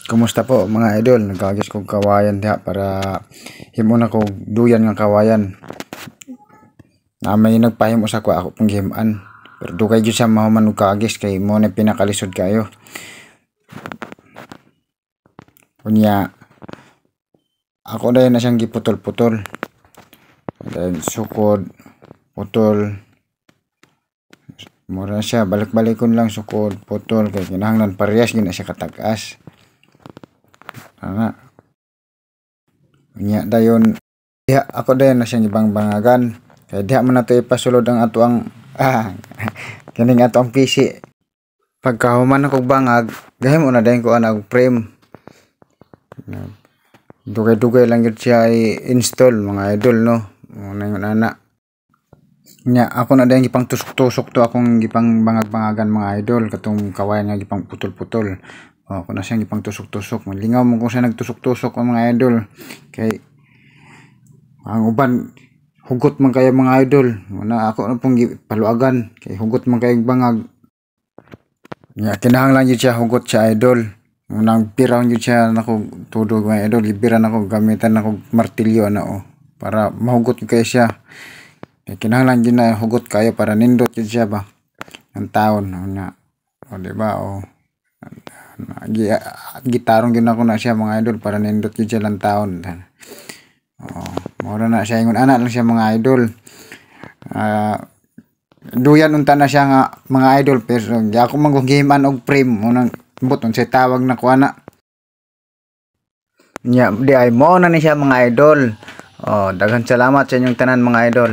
Kumusta po mga idol? Nagkagis kong kawayan diha para himo na ko duyan nga kawayan. Na may nagpahimo sa ako pong gihiman. Pero dugay gyud sa mahuman og kagis kay mo na pinakalisod kayo. Unya ako dahil na siyang giputol-putol. Dahil sukod, putol. Mura siya, balik-balikon lang sukod, putol kay kinahanglan parehas gyud na siya katagas. Unya dayon diha ako dayon na siyang ibang bangagan kay diha man nato ipasulod ang ato ang kining ato ang PC. Pagkahuman ako bangag gahimo na dayon ko ana og frame. Dugay-dugay lang gyud siya i-install mga idol no. Muna yun ana. Nya ako na dayon gipang tusok-tusok to akong gipang bangag-bangagan mga idol katong kawayan nga gipang putol-putol. Ako na siyang gipang tusok-tusok. Malingaw mo kung siya nagtusok-tusok ang mga idol. Kay ang uban hugot man kayo mga idol. Muna ako na pong paluagan kay hugot man kayo bangag. Nya kinahanglan gyud siya hugot siya idol. Unang piraw gyud siya nako tudog mga idol. Libiran ako gamitan ako martilyo na para mahugot kayo siya. Kay kinahanglan gyud na hugot kayo para nindot gyud siya ba. Ang taon na di ba gitarong gyud ako na siya mga idol para nindot gyud siya lang taon. Mura na siya ingon ana lang siya mga idol. Duyan unta na siya nga mga idol pero di ako manggihiman og frame unang buton siya tawag na ko ana. Nya di ay mo na ni siya mga idol. Daghan salamat sa inyong tanan mga idol.